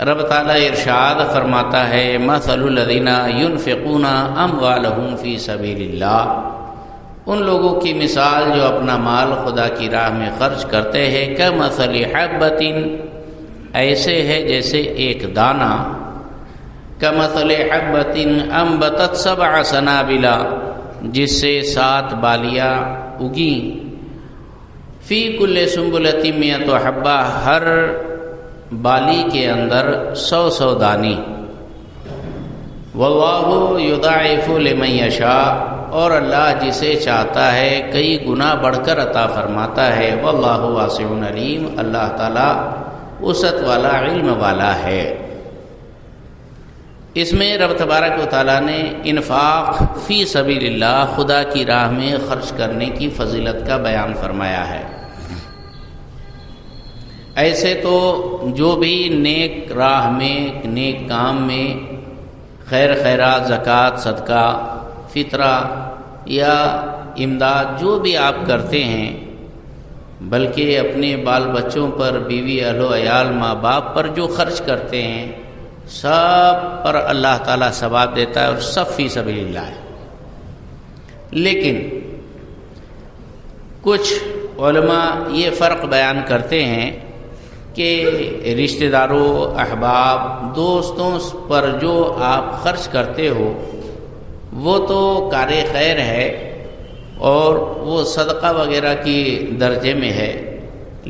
رب تعالیٰ ارشاد فرماتا ہے مثل الذین ينفقون اموالهم فی سبیل اللہ، ان لوگوں کی مثال جو اپنا مال خدا کی راہ میں خرچ کرتے ہیں، کمثل حبۃ، ایسے ہے جیسے ایک دانہ، کمثل حبۃ انبتت 7 سنابل، جس سے 7 بالیاں اگیں، فی کل سنبلۃ 100 حبہ، ہر بالی کے اندر 100 دانی، واللہ یضاعف لمن یشاء، اور اللہ جسے چاہتا ہے کئی گنا بڑھ کر عطا فرماتا ہے، واللہ واسع علیم، اللہ تعالیٰ وسعت والا، علم والا ہے۔ اس میں رب تبارک و تعالیٰ نے انفاق فی سبیل اللہ، خدا کی راہ میں خرچ کرنے کی فضیلت کا بیان فرمایا ہے۔ ایسے تو جو بھی نیک راہ میں، نیک کام میں، خیر خیرات، زکوٰۃ، صدقہ، فطرہ یا امداد جو بھی آپ کرتے ہیں، بلکہ اپنے بال بچوں پر، بیوی، اہل و عیال، ماں باپ پر جو خرچ کرتے ہیں، سب پر اللہ تعالیٰ ثواب دیتا ہے، اور سب فی سبیل اللہ ہے۔ لیکن کچھ علماء یہ فرق بیان کرتے ہیں کہ رشتہ داروں، احباب، دوستوں پر جو آپ خرچ کرتے ہو وہ تو کار خیر ہے اور وہ صدقہ وغیرہ کی درجے میں ہے،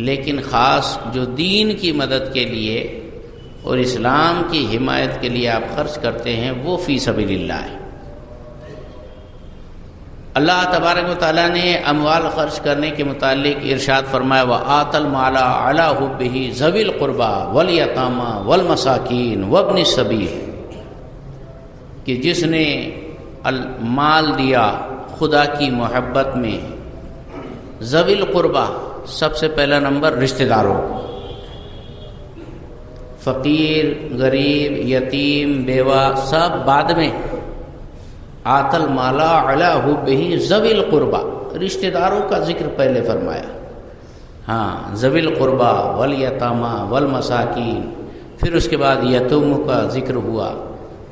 لیکن خاص جو دین کی مدد کے لیے اور اسلام کی حمایت کے لیے آپ خرچ کرتے ہیں وہ فی سبیل اللہ ہے۔ اللہ تبارک و تعالیٰ نے اموال خرچ کرنے کے متعلق ارشاد فرمایا، وَآتَ الْمَالَ عَلَىٰ حُبِّهِ ذَوِي الْقُرْبَىٰ وَالْيَتَامَىٰ وَالْمَسَاكِينِ وَابْنِ السَّبِيلِ، کہ جس نے مال دیا خدا کی محبت میں، ذوی القربہ، سب سے پہلا نمبر رشتہ داروں، فقیر، غریب، یتیم، بیوہ، سب بعد میں۔ آت المال علی حبہ ذوی القربہ، رشتہ داروں کا ذکر پہلے فرمایا، ہاں، ذوی القربہ والیتامى والمساکین، پھر اس کے بعد یتیموں کا ذکر ہوا،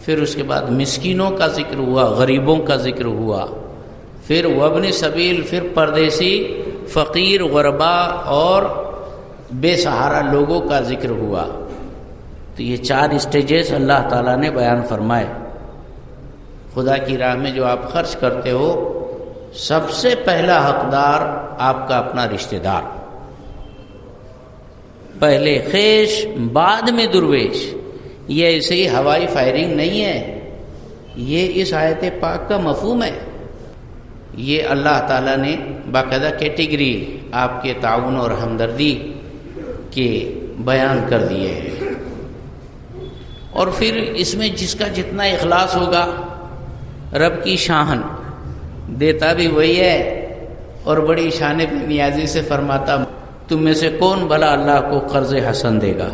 پھر اس کے بعد مسکینوں کا ذکر ہوا، غریبوں کا ذکر ہوا، پھر وابن سبیل، پھر پردیسی، فقیر، غربا اور بے سہارا لوگوں کا ذکر ہوا۔ تو یہ 4 اسٹیجز اللہ تعالیٰ نے بیان فرمائے۔ خدا کی راہ میں جو آپ خرچ کرتے ہو، سب سے پہلا حقدار آپ کا اپنا رشتہ دار، پہلے خیش بعد میں درویش۔ یہ ایسے ہی ہوائی فائرنگ نہیں ہے، یہ اس آیت پاک کا مفہوم ہے۔ یہ اللہ تعالیٰ نے باقاعدہ کیٹیگری آپ کے تعاون اور ہمدردی کے بیان کر دیے ہیں، اور پھر اس میں جس کا جتنا اخلاص ہوگا، رب کی شان دیتا بھی وہی ہے، اور بڑی شان پہ نیازی سے فرماتا، تم میں سے کون بھلا اللہ کو قرض حسن دے گا؟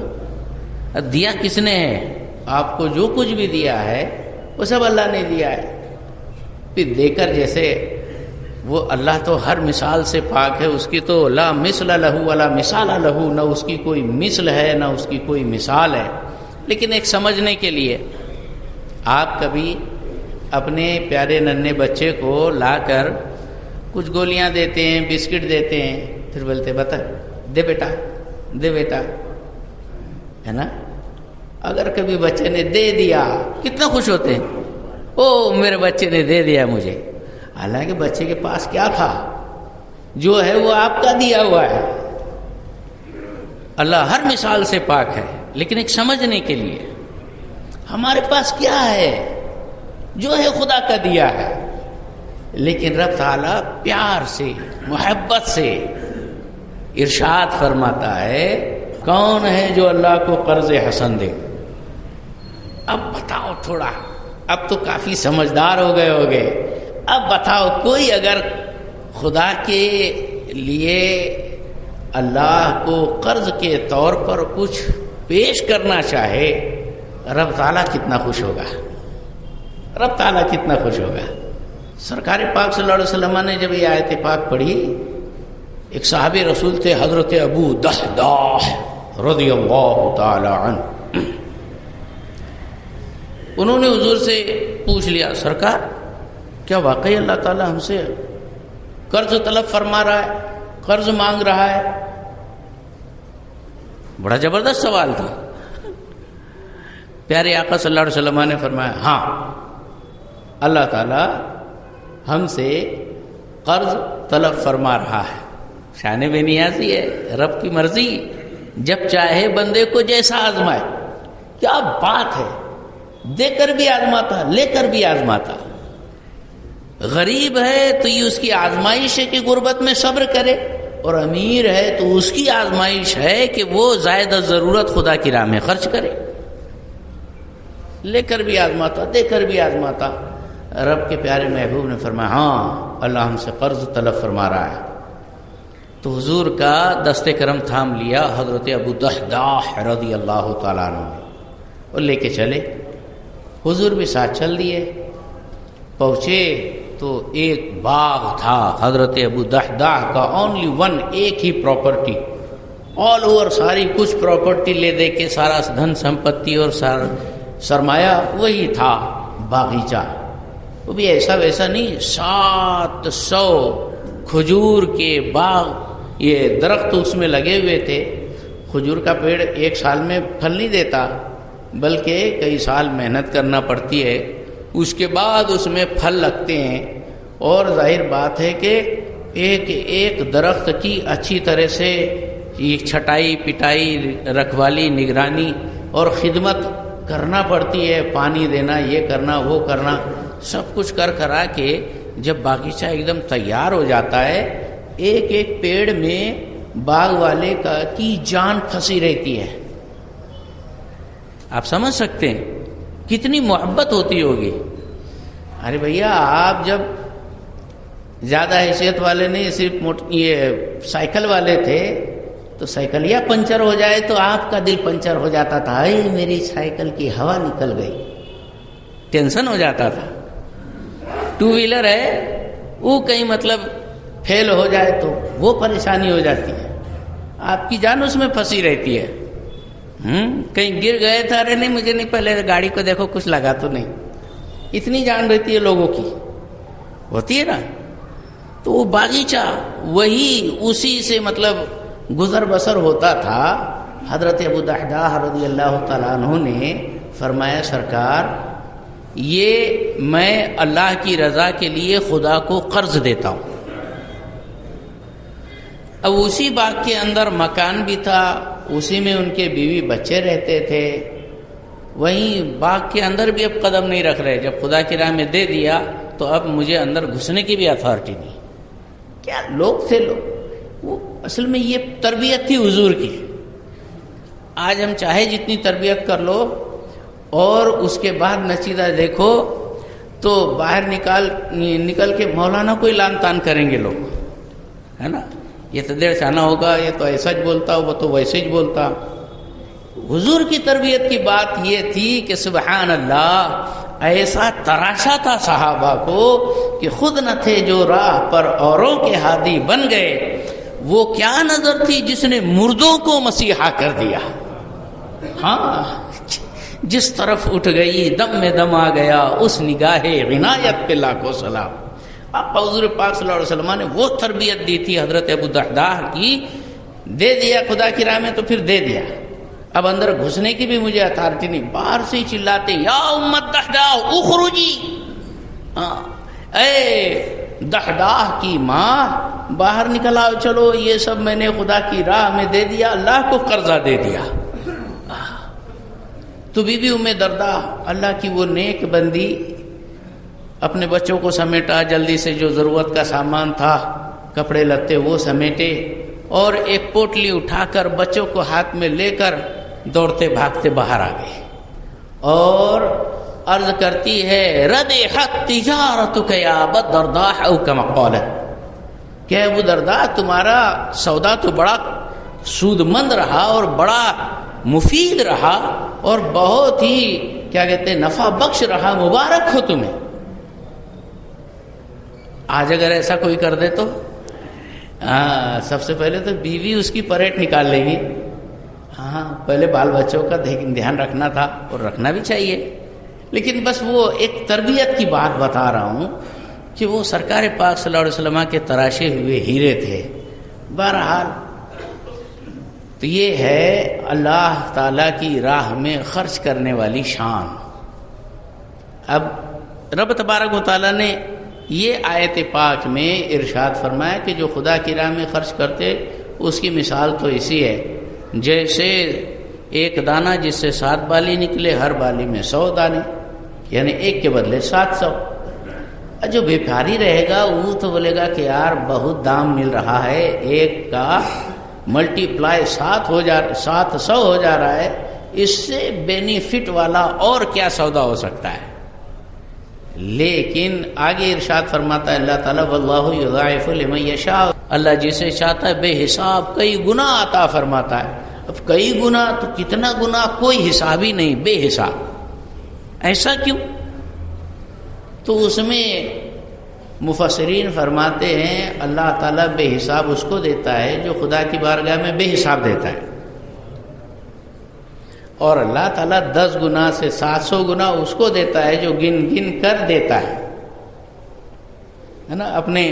دیا کس نے ہے؟ آپ کو جو کچھ بھی دیا ہے وہ سب اللہ نے دیا ہے۔ پھر دے کر جیسے وہ اللہ تو ہر مثال سے پاک ہے، اس کی تو لا مثل لہ ولا مثال لہ، نہ اس کی کوئی مثل ہے نہ اس کی کوئی مثال ہے۔ لیکن ایک سمجھنے کے لیے، آپ کبھی اپنے پیارے ننھے بچے کو لا کر کچھ گولیاں دیتے ہیں، بسکٹ دیتے ہیں، پھر بولتے بتا دے بیٹا، دے بیٹا، ہے نا؟ اگر کبھی بچے نے دے دیا کتنا خوش ہوتے ہیں، او میرے بچے نے دے دیا مجھے، حالانکہ بچے کے پاس کیا تھا؟ جو ہے وہ آپ کا دیا ہوا ہے۔ اللہ ہر مثال سے پاک ہے، لیکن ایک سمجھنے کے لیے ہمارے پاس کیا ہے؟ جو ہے خدا کا دیا ہے، لیکن رب تعالیٰ پیار سے، محبت سے ارشاد فرماتا ہے، کون ہے جو اللہ کو قرض حسن دے؟ اب بتاؤ تھوڑا، اب تو کافی سمجھدار ہو گئے، اب بتاؤ کوئی اگر خدا کے لیے اللہ کو قرض کے طور پر کچھ پیش کرنا چاہے، رب تعالیٰ کتنا خوش ہوگا، رب تعالیٰ کتنا خوش ہوگا۔ سرکار پاک صلی اللہ علیہ وسلم نے جب یہ آیت پاک پڑھی، ایک صحابی رسول تھے حضرت ابو دحداح رضی اللہ تعالی عنہ، انہوں نے حضور سے پوچھ لیا سرکار کیا واقعی اللہ تعالیٰ ہم سے قرض طلب فرما رہا ہے، قرض مانگ رہا ہے؟ بڑا زبردست سوال تھا۔ پیارے آقا صلی اللہ علیہ وسلم نے فرمایا ہاں اللہ تعالیٰ ہم سے قرض طلب فرما رہا ہے۔ شان بے نیازی ہے، رب کی مرضی، جب چاہے بندے کو جیسا آزمائے۔ کیا بات ہے، دے کر بھی آزماتا، لے کر بھی آزماتا۔ غریب ہے تو یہ اس کی آزمائش ہے کہ غربت میں صبر کرے، اور امیر ہے تو اس کی آزمائش ہے کہ وہ زائد ضرورت خدا کی راہ میں خرچ کرے۔ لے کر بھی آزماتا، دے کر بھی آزماتا۔ رب کے پیارے محبوب نے فرمایا ہاں اللہ ہم سے قرض طلب فرما رہا ہے۔ تو حضور کا دست کرم تھام لیا حضرت ابو دحداح رضی اللہ تعالیٰ عنہ نے، اور لے کے چلے۔ حضور بھی ساتھ چل دیے۔ پہنچے تو ایک باغ تھا حضرت ابو دحداح کا، اونلی ون، ایک ہی پراپرٹی، آل اوور ساری کچھ پراپرٹی لے دے کے سارا دھن سمپتی اور سارا سرمایہ وہی تھا باغیچہ۔ وہ بھی ایسا ویسا نہیں، 700 کھجور کے باغ، یہ درخت اس میں لگے ہوئے تھے۔ کھجور کا پیڑ ایک سال میں پھل نہیں دیتا، بلکہ کئی سال محنت کرنا پڑتی ہے، اس کے بعد اس میں پھل لگتے ہیں۔ اور ظاہر بات ہے کہ ایک ایک درخت کی اچھی طرح سے چھٹائی پٹائی، رکھوالی، نگرانی اور خدمت کرنا پڑتی ہے، پانی دینا، یہ کرنا وہ کرنا، سب کچھ کر کرا کے جب باغیچہ ایک دم تیار ہو جاتا ہے، ایک ایک پیڑ میں باغ والے کی جان پھنسی رہتی ہے۔ آپ سمجھ سکتے ہیں کتنی محبت ہوتی ہوگی۔ ارے بھیا آپ جب زیادہ حیثیت والے نہیں، صرف یہ سائیکل والے تھے، تو سائیکلیا پنچر ہو جائے تو آپ کا دل پنچر ہو جاتا تھا، اے میری سائیکل کی ہوا نکل گئی، ٹینشن ہو جاتا تھا۔ ٹو ویلر ہے وہ کہیں مطلب فیل ہو جائے تو وہ پریشانی ہو جاتی ہے، آپ کی جان اس میں پھنسی رہتی ہے۔ کہیں گر گئے تھا، ارے نہیں مجھے نہیں، پہلے گاڑی کو دیکھو کچھ لگا تو نہیں، اتنی جان رہتی ہے لوگوں کی، ہوتی ہے نا۔ تو وہ باغیچہ وہی اسی سے مطلب گزر بسر ہوتا تھا۔ حضرت ابو دحداح رضی اللہ تعالیٰ عنہ نے فرمایا سرکار یہ میں اللہ کی رضا کے لیے خدا کو قرض دیتا ہوں۔ اب اسی باغ کے اندر مکان بھی تھا، اسی میں ان کے بیوی بچے رہتے تھے، وہیں باغ کے اندر بھی اب قدم نہیں رکھ رہے۔ جب خدا کی راہ میں دے دیا تو اب مجھے اندر گھسنے کی بھی اتھارٹی نہیں۔ کیا لوگ تھے لوگ، وہ اصل میں یہ تربیت تھی حضور کی۔ آج ہم چاہے جتنی تربیت کر لو اور اس کے بعد نتیجہ دیکھو تو باہر نکل کے مولانا کو لان تان کریں گے لوگ، ہے نا، یہ تو دیر چانا ہوگا، یہ تو ایسا ہی بولتا، وہ تو ویسے ہی بولتا۔ حضور کی تربیت کی بات یہ تھی کہ سبحان اللہ، ایسا تراشا تھا صحابہ کو کہ خود نہ تھے جو راہ پر اوروں کے ہادی بن گئے، وہ کیا نظر تھی جس نے مردوں کو مسیحا کر دیا۔ ہاں جس طرف اٹھ گئی دم میں دم آ گیا، اس نگاہ عنایت پہ لاکھوں سلام۔ اب حضور پاک صلی اللہ علیہ وسلم نے وہ تربیت دی تھی حضرت ابو دحداح کی، دے دیا خدا کی راہ میں تو پھر دے دیا، اب اندر گھسنے کی بھی مجھے اتھارٹی نہیں۔ باہر سے ہی چلاتے یا امت دحداح اخرجی، اے دحداح کی ماں باہر نکل آؤ، چلو یہ سب میں نے خدا کی راہ میں دے دیا، اللہ کو قرضہ دے دیا۔ تو بی بی ام درداء اللہ کی وہ نیک بندی، اپنے بچوں کو سمیٹا، جلدی سے جو ضرورت کا سامان تھا کپڑے لتے وہ سمیٹے، اور ایک پوٹلی اٹھا کر بچوں کو ہاتھ میں لے کر دوڑتے بھاگتے باہر آ گئے، اور عرض کرتی ہے ردحت تجارتک یا ابا الدرداء او کما قالت، کہ ابو درداء تمہارا سودا تو بڑا سود مند رہا اور بڑا مفید رہا اور بہت ہی کیا کہتے ہیں نفع بخش رہا، مبارک ہو تمہیں۔ آج اگر ایسا کوئی کر دے تو سب سے پہلے تو بیوی اس کی پریٹ نکال لے گی، پہلے بال بچوں کا دھیان رکھنا تھا اور رکھنا بھی چاہیے، لیکن بس وہ ایک تربیت کی بات بتا رہا ہوں کہ وہ سرکار پاک صلی اللہ علیہ وسلم کے تراشے ہوئے ہیرے تھے. بہرحال تو یہ ہے اللہ تعالیٰ کی راہ میں خرچ کرنے والی شان. اب رب تبارک و تعالیٰ نے یہ آیت پاک میں ارشاد فرمایا کہ جو خدا کی راہ میں خرچ کرتے اس کی مثال تو ایسی ہے جیسے ایک دانہ جس سے 7 بالی نکلے، ہر بالی میں 100 دانے، یعنی ایک کے بدلے 700. جو بیکاری رہے گا وہ تو بولے گا کہ یار بہت دام مل رہا ہے، ایک کا ملٹی پلائی 700 ہو جا رہا ہے، اس سے بینیفٹ والا اور کیا سودا ہو سکتا ہے. لیکن آگے ارشاد فرماتا ہے اللہ تعالیٰ واللہ یضاعف لمن یشاء، اللہ جسے چاہتا ہے بے حساب کئی گنا عطا فرماتا ہے. اب کئی گنا تو کتنا گنا کوئی حساب ہی نہیں، بے حساب. ایسا کیوں؟ تو اس میں مفسرین فرماتے ہیں اللہ تعالیٰ بے حساب اس کو دیتا ہے جو خدا کی بارگاہ میں بے حساب دیتا ہے، اور اللہ تعالیٰ 10 گنا سے 700 گنا اس کو دیتا ہے جو گن گن کر دیتا ہے نا. اپنے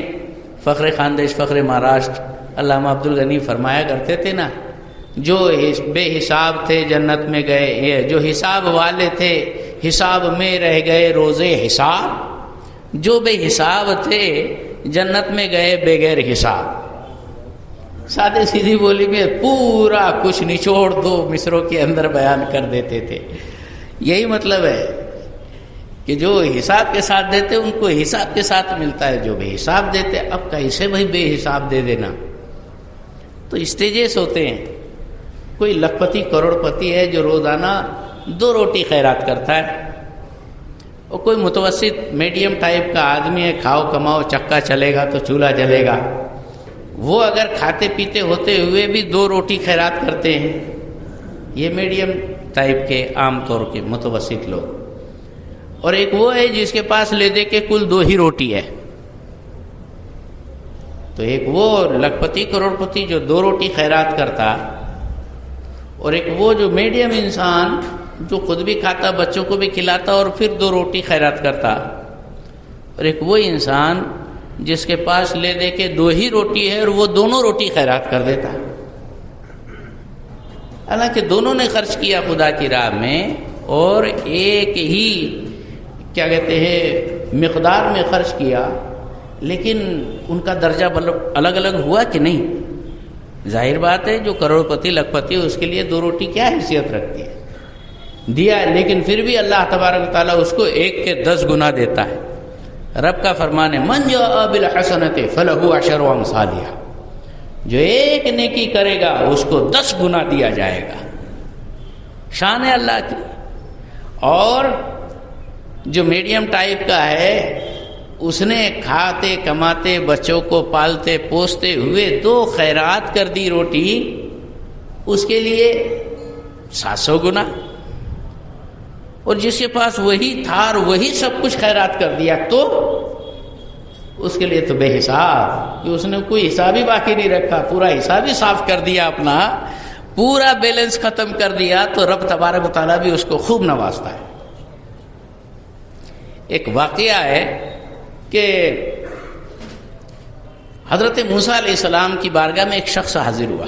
فخر خاندیش فخر مہاراشٹر علامہ عبدالغنی فرمایا کرتے تھے نا، جو بے حساب تھے جنت میں گئے، جو حساب والے تھے حساب میں رہ گئے روزے حساب، جو بے حساب تھے جنت میں گئے بغیر حساب. سادے سیدھی بولی میں پورا کچھ نچوڑ دو مصروں کے اندر بیان کر دیتے تھے. یہی مطلب ہے کہ جو حساب کے ساتھ دیتے ان کو حساب کے ساتھ ملتا ہے، جو بے حساب دیتے اب کیسے بھائی بے حساب دے دینا. تو اسٹیجز ہوتے ہیں. کوئی لکھپتی کروڑ پتی ہے جو روزانہ 2 روٹی خیرات کرتا ہے، اور کوئی متوسط میڈیم ٹائپ کا آدمی ہے، کھاؤ کماؤ چکا چلے گا تو چولہا جلے گا. وہ اگر کھاتے پیتے ہوتے ہوئے بھی 2 روٹی خیرات کرتے ہیں، یہ میڈیم ٹائپ کے عام طور کے متوسط لوگ. اور ایک وہ ہے جس کے پاس لے دے کے کل 2 ہی روٹی ہے. تو ایک وہ لکھپتی کروڑ پتی جو 2 روٹی خیرات کرتا، اور ایک وہ جو میڈیم انسان جو خود بھی کھاتا بچوں کو بھی کھلاتا اور پھر 2 روٹی خیرات کرتا، اور ایک وہ انسان جس کے پاس لے دے کے 2 ہی روٹی ہے اور وہ دونوں روٹی خیرات کر دیتا. حالانکہ دونوں نے خرچ کیا خدا کی راہ میں اور ایک ہی کیا کہتے ہیں مقدار میں خرچ کیا، لیکن ان کا درجہ الگ الگ ہوا کہ نہیں؟ ظاہر بات ہے جو کروڑ پتی لکھ پتی اس کے لیے 2 روٹی کیا حیثیت رکھتی ہے، دیا. لیکن پھر بھی اللہ تبارک و تعالیٰ اس کو 1 کے 10 گنا دیتا ہے. رب کا فرمان ہے من جاء بالحسنۃ فلہ 10 امثالها، جو 1 نیکی کرے گا اس کو 10 گنا دیا جائے گا. شان ہے اللہ کی. اور جو میڈیم ٹائپ کا ہے اس نے کھاتے کماتے بچوں کو پالتے پوستے ہوئے 2 خیرات کر دی روٹی، اس کے لیے 700 گنا. اور جس کے پاس وہی تھا اور وہی سب کچھ خیرات کر دیا تو اس کے لیے تو بے حساب، کہ اس نے کوئی حساب ہی باقی نہیں رکھا، پورا حساب ہی صاف کر دیا، اپنا پورا بیلنس ختم کر دیا. تو رب تبارک و تعالیٰ بھی اس کو خوب نوازتا ہے. ایک واقعہ ہے کہ حضرت موسیٰ علیہ السلام کی بارگاہ میں ایک شخص حاضر ہوا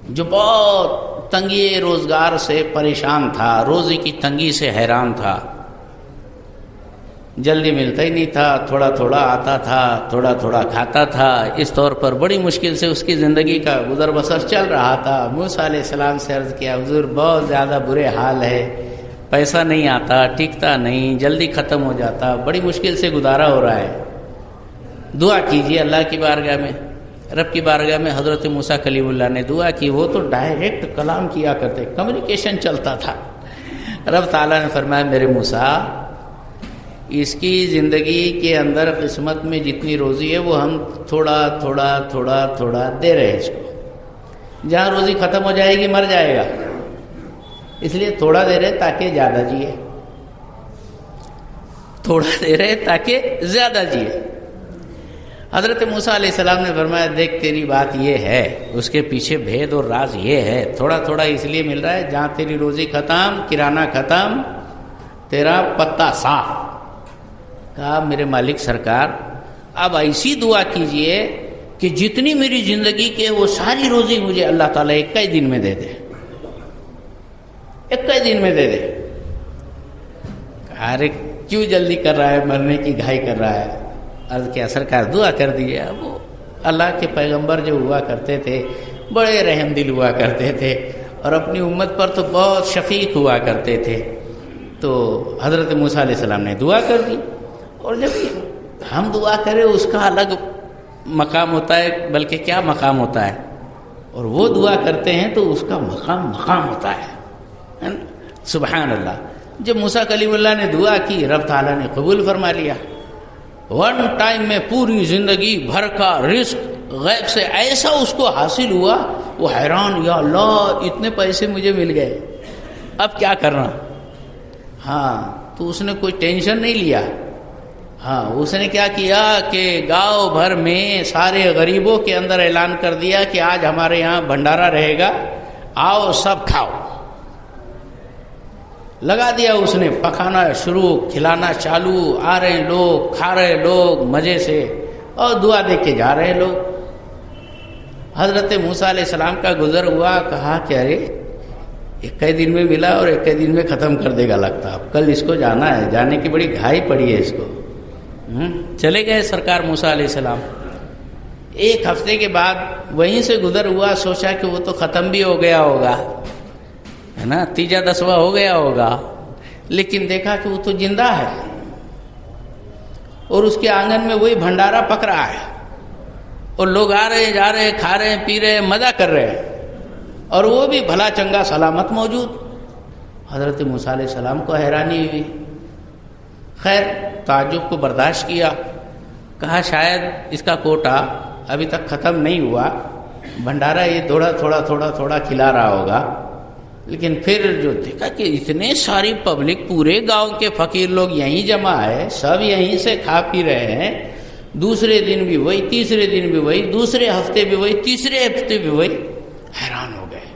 جو بہت تنگی روزگار سے پریشان تھا، روزی کی تنگی سے حیران تھا. جلدی ملتا ہی نہیں تھا، تھوڑا تھوڑا آتا تھا، تھوڑا تھوڑا کھاتا تھا. اس طور پر بڑی مشکل سے اس کی زندگی کا گزر بسر چل رہا تھا. موسیٰ علیہ السلام سے عرض کیا حضور بہت زیادہ برے حال ہے، پیسہ نہیں آتا، ٹکتا نہیں، جلدی ختم ہو جاتا، بڑی مشکل سے گزارا ہو رہا ہے، دعا کیجیے اللہ کی بارگاہ میں. رب کی بارگاہ میں حضرت موسیٰ کلیم اللہ نے دعا کی. وہ تو ڈائریکٹ کلام کیا کرتے، کمیونیکیشن چلتا تھا. رب تعالیٰ نے فرمایا میرے موسیٰ اس کی زندگی کے اندر قسمت میں جتنی روزی ہے وہ ہم تھوڑا تھوڑا تھوڑا تھوڑا دے رہے ہیں اس کو. جہاں روزی ختم ہو جائے گی مر جائے گا، اس لیے تھوڑا دے رہے تاکہ زیادہ جیے، تھوڑا دے رہے تاکہ زیادہ جیے. حضرت موسیٰ علیہ السلام نے فرمایا دیکھ تیری بات یہ ہے، اس کے پیچھے بھید اور راز یہ ہے، تھوڑا تھوڑا اس لیے مل رہا ہے جہاں تیری روزی ختم، کرانہ ختم، تیرا پتا صاف. کہا میرے مالک سرکار اب ایسی دعا کیجئے کہ جتنی میری زندگی کے وہ ساری روزی مجھے اللہ تعالیٰ 21 دن میں دے دے, 21 دن میں دے دے. ارے کیوں جلدی کر رہا ہے, مرنے کی گھائی کر رہا ہے. عرض کیا سرکار دعا کر دیجیے. وہ اللہ کے پیغمبر جو ہوا کرتے تھے بڑے رحم دل ہوا کرتے تھے اور اپنی امت پر تو بہت شفیق ہوا کرتے تھے. تو حضرت موسیٰ علیہ السلام نے دعا کر دی. اور جب ہم دعا کریں اس کا الگ مقام ہوتا ہے, بلکہ کیا مقام ہوتا ہے, اور وہ دعا کرتے ہیں تو اس کا مقام ہوتا ہے. سبحان اللہ. جب موسیٰ کلیم اللہ نے دعا کی رب تعالیٰ نے قبول فرما لیا. ون ٹائم میں پوری زندگی بھر کا رزق غیب سے ایسا اس کو حاصل ہوا, وہ حیران, یا اللہ اتنے پیسے مجھے مل گئے, اب کیا کرنا. ہاں تو اس نے کوئی ٹینشن نہیں لیا. ہاں اس نے کیا کیا کہ گاؤں بھر میں سارے غریبوں کے اندر اعلان کر دیا کہ آج ہمارے یہاں بھنڈارا رہے گا, آؤ سب کھاؤ. لگا دیا اس نے پکانا شروع, کھلانا چالو, آ رہے لوگ, کھا رہے لوگ مزے سے, اور دعا دے کے جا رہے لوگ. حضرت موسیٰ علیہ السلام کا گزر ہوا. کہا کہ ارے 21 دن میں ملا اور 21 دن میں ختم کر دے گا لگتا, اب کل اس کو جانا ہے, جانے کی بڑی گھائی پڑی ہے اس کو. چلے گئے سرکار موسیٰ علیہ السلام. ایک ہفتے کے بعد وہیں سے گزر ہوا. سوچا کہ وہ تو ختم بھی ہو گیا ہوگا, ہے نا, 3واں ہو گیا ہوگا. لیکن دیکھا کہ وہ تو زندہ ہے اور اس کے آنگن میں وہی بھنڈارا پک رہا ہے, اور لوگ آ رہے جا رہے, کھا رہے پی رہے, مزہ کر رہے ہیں, اور وہ بھی بھلا چنگا سلامت موجود. حضرت موسیٰ علیہ السلام کو حیرانی ہوئی. خیر تعجب کو برداشت کیا. کہا شاید اس کا کوٹا ابھی تک ختم نہیں ہوا, بھنڈارا یہ تھوڑا کھلا رہا ہوگا. لیکن پھر جو دیکھا کہ اتنے ساری پبلک, پورے گاؤں کے فقیر لوگ یہیں جمع ہے, سب یہیں سے کھا پی رہے ہیں. دوسرے دن بھی وہی, تیسرے دن بھی وہی, دوسرے ہفتے بھی وہی, تیسرے ہفتے بھی وہی. حیران ہو گئے.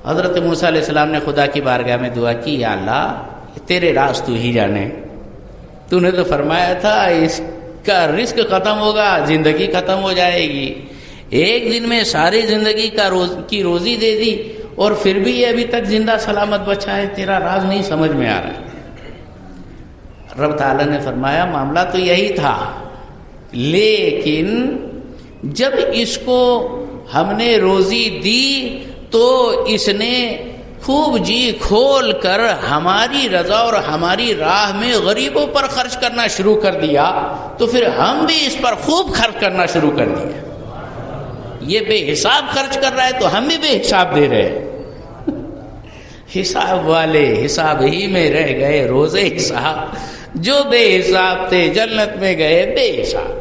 حضرت موسیٰ علیہ السلام نے خدا کی بارگاہ میں دعا کی, یا اللہ تیرے راز تو ہی جانے, تو نے تو فرمایا تھا اس کا رزق ختم ہوگا, زندگی ختم ہو جائے گی. ایک دن میں ساری زندگی کی روزی دے دی, اور پھر بھی یہ ابھی تک زندہ سلامت بچا ہے. تیرا راز نہیں سمجھ میں آ رہا. رب تعالیٰ نے فرمایا معاملہ تو یہی تھا, لیکن جب اس کو ہم نے روزی دی تو اس نے خوب جی کھول کر ہماری رضا اور ہماری راہ میں غریبوں پر خرچ کرنا شروع کر دیا, تو پھر ہم بھی اس پر خوب خرچ کرنا شروع کر دیا. یہ بے حساب خرچ کر رہا ہے تو ہم بھی بے حساب دے رہے ہیں. حساب والے حساب ہی میں رہ گئے, روزے حساب جو بے حساب تھے جنت میں گئے بے حساب.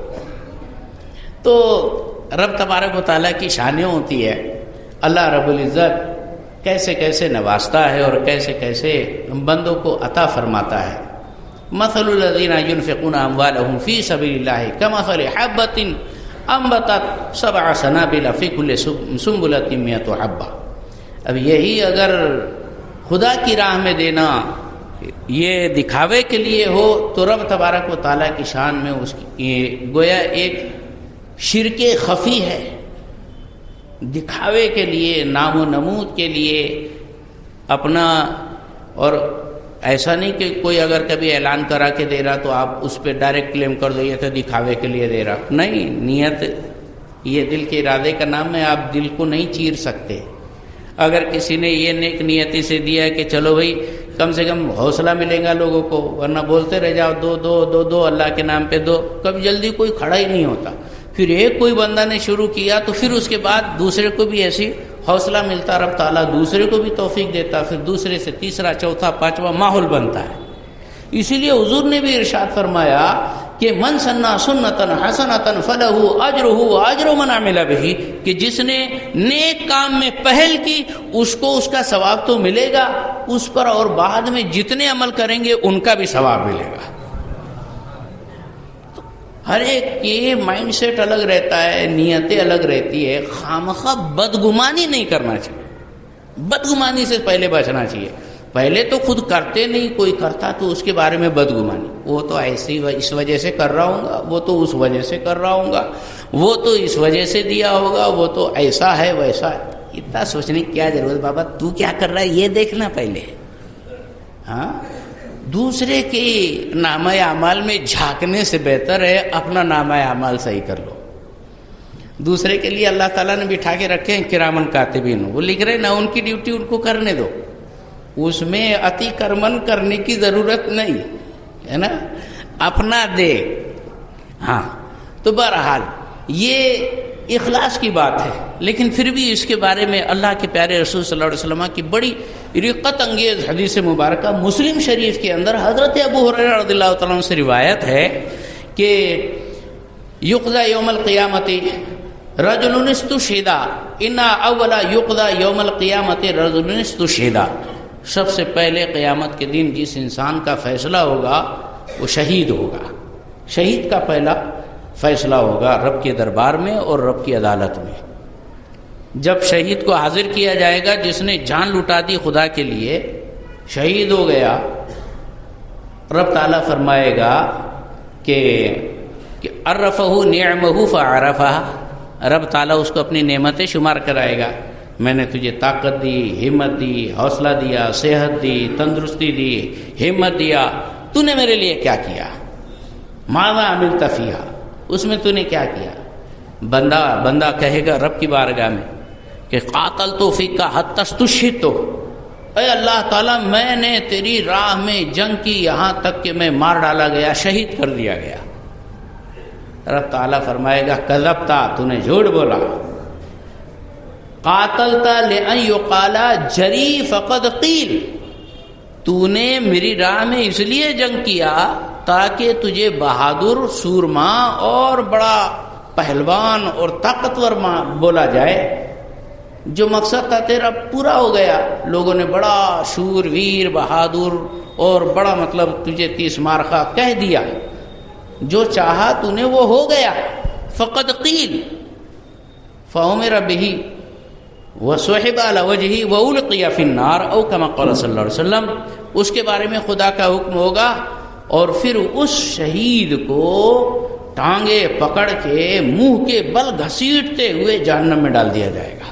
تو رب تبارک و تعالیٰ کی شانیں ہوتی ہے. اللہ رب العزت کیسے کیسے نوازتا ہے اور کیسے کیسے بندوں کو عطا فرماتا ہے. مثل الذین ينفقون اموالهم فی سبیل اللہ کمثل حبۃ انبتت 7 سنابل فی کل سنبلۃ 100 حبۃ. اب یہی اگر خدا کی راہ میں دینا یہ دکھاوے کے لیے ہو تو رب تبارک و تعالیٰ کی شان میں اس کی گویا ایک شرک خفی ہے. دکھاوے کے لیے, نام و نمود کے لیے اپنا, اور ایسا نہیں کہ کوئی اگر کبھی اعلان کرا کے دے رہا تو آپ اس پہ ڈائریکٹ کلیم کر دو یہ تو دکھاوے کے لیے دے رہا. نہیں, نیت یہ دل کے ارادے کا نام ہے, آپ دل کو نہیں چیر سکتے. اگر کسی نے یہ نیک نیتی سے دیا کہ چلو بھائی کم سے کم حوصلہ ملے گا لوگوں کو, ورنہ بولتے رہ جاؤ دو دو دو دو اللہ کے نام پہ دو, کبھی جلدی کوئی کھڑا ہی نہیں ہوتا. پھر ایک کوئی بندہ نے شروع کیا تو پھر اس کے بعد دوسرے کو بھی ایسی حوصلہ ملتا, رب تعالیٰ دوسرے کو بھی توفیق دیتا, پھر دوسرے سے تیسرا چوتھا پانچواں ماحول بنتا ہے. اسی لیے حضور نے بھی ارشاد فرمایا کہ من سنّا سنتن حسنتن فلہ اجرہ واجر من عمل بہ, کہ جس نے نیک کام میں پہل کی اس کو اس کا ثواب تو ملے گا اس پر, اور بعد میں جتنے عمل کریں گے ان کا بھی ثواب ملے گا. ہر ایک کی مائنڈ سیٹ الگ رہتا ہے, نیتیں الگ رہتی ہے. خامخواہ بدگمانی نہیں کرنا چاہیے, بدگمانی سے پہلے بچنا چاہیے. پہلے تو خود کرتے نہیں، کوئی کرتا تو اس کے بارے میں بدگمانی، وہ تو ایسی اس وجہ سے کر رہا ہوں گا، وہ تو اس وجہ سے کر رہا ہوں گا، وہ تو اس وجہ سے دیا ہوگا، وہ تو ایسا ہے ویسا ہے۔ اتنا سوچنے کی کیا ضرورت؟ بابا تو کیا کر رہا ہے یہ دیکھنا پہلے۔ ہاں، دوسرے کے نامہ اعمال میں جھانکنے سے بہتر ہے اپنا نامہ اعمال صحیح کر لو۔ دوسرے کے لیے اللہ تعالیٰ نے بٹھا کے رکھے ہیں کرامن کاتبین، وہ لکھ رہے نا، ان کی ڈیوٹی ان کو کرنے دو، اس میں اتی کرمن کرنے کی ضرورت نہیں ہے نا، اپنا دے۔ ہاں، تو بہرحال یہ اخلاص کی بات ہے، لیکن پھر بھی اس کے بارے میں اللہ کے پیارے رسول صلی اللہ علیہ وسلم کی بڑی رقت انگیز حدیث مبارکہ مسلم شریف کے اندر حضرت ابو ہریرہ رضی اللہ تعالیٰ عنہ سے روایت ہے کہ یقضى یوم القیامت رجل استشہد، ان اول یقضى یوم القیامت رجل استشہد، سب سے پہلے قیامت کے دن جس انسان کا فیصلہ ہوگا وہ شہید ہوگا۔ شہید کا پہلا فیصلہ ہوگا رب کے دربار میں اور رب کی عدالت میں۔ جب شہید کو حاضر کیا جائے گا، جس نے جان لٹا دی خدا کے لیے، شہید ہو گیا، رب تعالیٰ فرمائے گا کہ عرفہ نعمہ فعرفہ، رب تعالیٰ اس کو اپنی نعمتیں شمار کرائے گا، میں نے تجھے طاقت دی، ہمت دی، حوصلہ دیا، صحت دی، تندرستی دی، ہمت دیا، تو نے میرے لیے کیا کیا؟ ماذا عملت فیہا، اس میں تو نے کیا کیا؟ بندہ کہے گا رب کی بارگاہ میں کہ قاتلت فیک حتی استشہدت، اے اللہ تعالیٰ میں نے تیری راہ میں جنگ کی یہاں تک کہ میں مار ڈالا گیا، شہید کر دیا گیا۔ رب تعالیٰ فرمائے گا کذبت، تو نے جھوٹ بولا، قاتلت لأن یقال جری فقد قیل، تو نے میری راہ میں اس لیے جنگ کیا تاکہ تجھے بہادر، سورما اور بڑا پہلوان اور طاقتور بولا جائے۔ جو مقصد تھا تیرا پورا ہو گیا، لوگوں نے بڑا شور ویر، بہادر اور بڑا مطلب تجھے 30 مارخہ کہہ دیا، جو چاہا تو نے وہ ہو گیا۔ فقد قیل فأمر به وسحب على وجهه وألقي في النار او كما قال صلی اللہ علیہ وسلم، اس کے بارے میں خدا کا حکم ہوگا اور پھر اس شہید کو ٹانگے پکڑ کے منہ کے بل گھسیٹتے ہوئے جہنم میں ڈال دیا جائے گا۔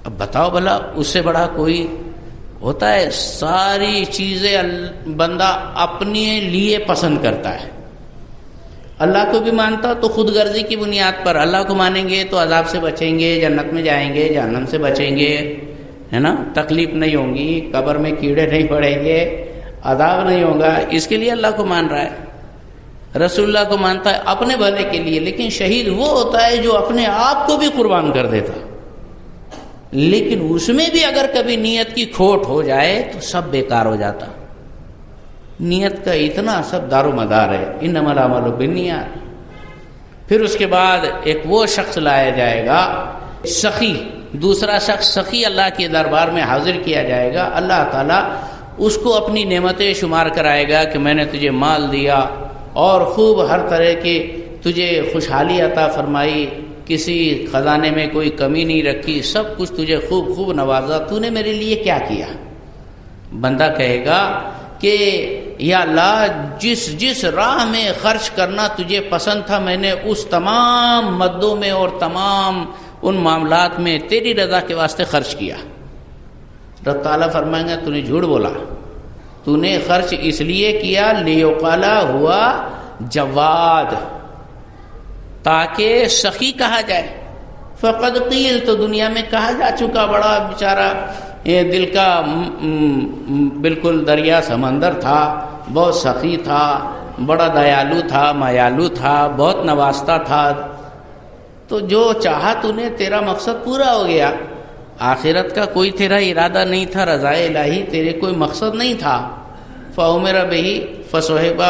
اب بتاؤ بھلا اس سے بڑا کوئی ہوتا ہے؟ ساری چیزیں بندہ اپنے لیے پسند کرتا ہے، اللہ کو بھی مانتا تو خود غرضی کی بنیاد پر، اللہ کو مانیں گے تو عذاب سے بچیں گے، جنت میں جائیں گے، جہنم سے بچیں گے، ہے نا، تکلیف نہیں ہوں گی، قبر میں کیڑے نہیں پڑیں گے، عذاب نہیں ہوگا، اس کے لیے اللہ کو مان رہا ہے، رسول اللہ کو مانتا ہے اپنے بھلے کے لیے۔ لیکن شہید وہ ہوتا ہے جو اپنے آپ کو بھی قربان کر دیتا، لیکن اس میں بھی اگر کبھی نیت کی کھوٹ ہو جائے تو سب بیکار ہو جاتا۔ نیت کا اتنا سب دار و مدار ہے، انما الاعمال بالنیات۔ پھر اس کے بعد ایک وہ شخص لایا جائے گا سخی، دوسرا شخص سخی اللہ کے دربار میں حاضر کیا جائے گا، اللہ تعالیٰ اس کو اپنی نعمتیں شمار کرائے گا کہ میں نے تجھے مال دیا اور خوب ہر طرح کی تجھے خوشحالی عطا فرمائی، کسی خزانے میں کوئی کمی نہیں رکھی، سب کچھ تجھے خوب خوب نوازا، تو نے میرے لیے کیا کیا؟ بندہ کہے گا کہ یا اللہ جس راہ میں خرچ کرنا تجھے پسند تھا میں نے اس تمام مدوں میں اور تمام ان معاملات میں تیری رضا کے واسطے خرچ کیا۔ رب تعالیٰ فرمائیں گے تو نے جھوٹ بولا، تو نے خرچ اس لیے کیا لیقال ہوا جواد، تاکہ سخی کہا جائے۔ فقد قیل، تو دنیا میں کہا جا چکا، بڑا بیچارہ دل کا بالکل دریا سمندر تھا، بہت سخی تھا، بڑا دیالو تھا، مایالو تھا، بہت نوازتا تھا، تو جو چاہا تو نے، تیرا مقصد پورا ہو گیا۔ آخرت کا کوئی تیرا ارادہ نہیں تھا، رضا الہی تیرے کوئی مقصد نہیں تھا۔ فَأُمِرَ بِهِ فَصُحِبَ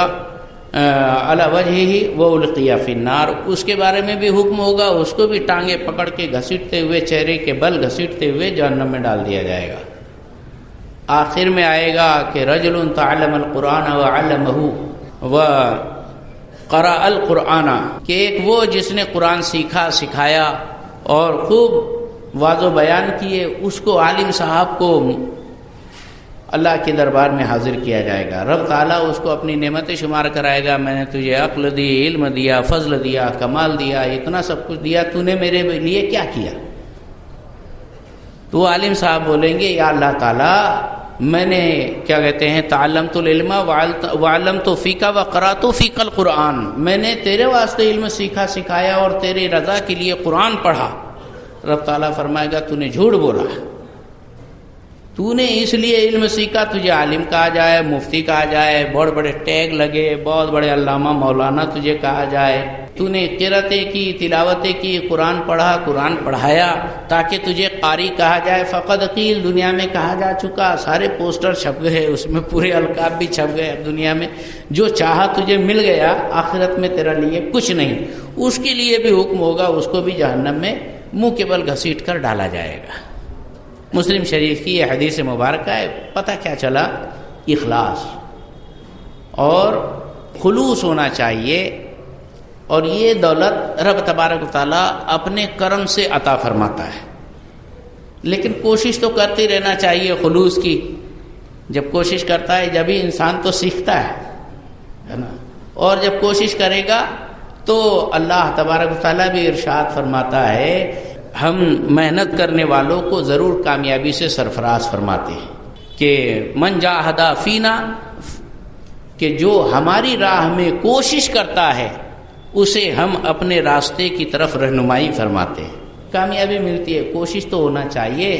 عَلَى وَجْهِهِ وَأُلْقِيَ فِي النَّارِ، اس کے بارے میں بھی حکم ہوگا، اس کو بھی ٹانگیں پکڑ کے گھسیٹتے ہوئے، چہرے کے بل گھسیٹتے ہوئے جہنم میں ڈال دیا جائے گا۔ آخر میں آئے گا کہ رجل تعلم القرآن وعلمه وقرأ القرآن، کہ ایک وہ جس نے قرآن سیکھا، سکھایا اور خوب واضح بیان کیے، اس کو عالم صاحب کو اللہ کے دربار میں حاضر کیا جائے گا. رب تعالیٰ اس کو اپنی نعمتیں شمار کرائے گا. میں نے تجھے عقل دی، علم دیا، فضل دیا، کمال دیا، اتنا سب کچھ دیا، تو نے میرے لیے کیا کیا؟ تو عالم صاحب بولیں گے یا اللہ تعالیٰ میں نے کیا کہتے ہیں تعلمت العلم وعلمت فیک وقرأت فیک القرآن، میں نے تیرے واسطے علم سیکھا، سکھایا اور تیرے رضا کے لیے قرآن پڑھا. رب تعالیٰ فرمائے گا تو نے جھوٹ بولا، تو نے اس لیے علم سیکھا تجھے عالم کہا جائے، مفتی کہا جائے، بڑے بڑے ٹیگ لگے، بہت بڑے علامہ مولانا تجھے کہا جائے، تو نے قراتیں کی، تلاوتیں کی، قرآن پڑھا، قرآن پڑھایا تاکہ تجھے قاری کہا جائے. فقد قیل دنیا میں کہا جا چکا، سارے پوسٹر چھپ گئے، اس میں پورے القاب بھی چھپ گئے. اب دنیا میں جو چاہا تجھے مل گیا، آخرت میں تیرا لیے کچھ نہیں. اس کے لیے بھی حکم ہوگا، اس کو بھی جہنم میں منہ کے بل گھسیٹ کر ڈالا جائے گا. مسلم شریف کی یہ حدیث مبارکہ ہے. پتہ کیا چلا؟ اخلاص اور خلوص ہونا چاہیے. اور یہ دولت رب تبارک و تعالیٰ اپنے کرم سے عطا فرماتا ہے، لیکن کوشش تو کرتے رہنا چاہیے خلوص کی. جب کوشش کرتا ہے جبھی انسان تو سیکھتا ہے نا، اور جب کوشش کرے گا تو اللہ تبارک و تعالیٰ بھی ارشاد فرماتا ہے، ہم محنت کرنے والوں کو ضرور کامیابی سے سرفراز فرماتے ہیں کہ من جاہد فینا، کہ جو ہماری راہ میں کوشش کرتا ہے اسے ہم اپنے راستے کی طرف رہنمائی فرماتے ہیں. کامیابی ملتی ہے، کوشش تو ہونا چاہیے.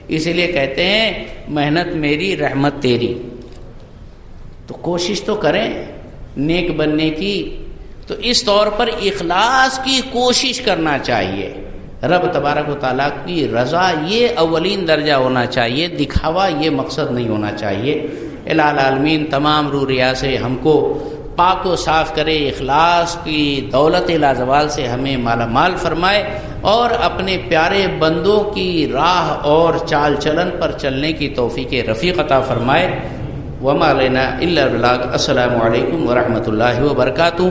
اسی لیے کہتے ہیں محنت میری رحمت تیری. تو کوشش تو کریں نیک بننے کی. تو اس طور پر اخلاص کی کوشش کرنا چاہیے. رب تبارک و تعالیٰ کی رضا یہ اولین درجہ ہونا چاہیے، دکھاوا یہ مقصد نہیں ہونا چاہیے. الہ العالمین تمام روح ریا سے ہم کو پاک و صاف کرے، اخلاص کی دولت لازوال سے ہمیں مالا مال فرمائے، اور اپنے پیارے بندوں کی راہ اور چال چلن پر چلنے کی توفیق رفیق عطا فرمائے. وما علینا الا البلاغ. السلام علیکم ورحمۃ اللہ وبرکاتہ.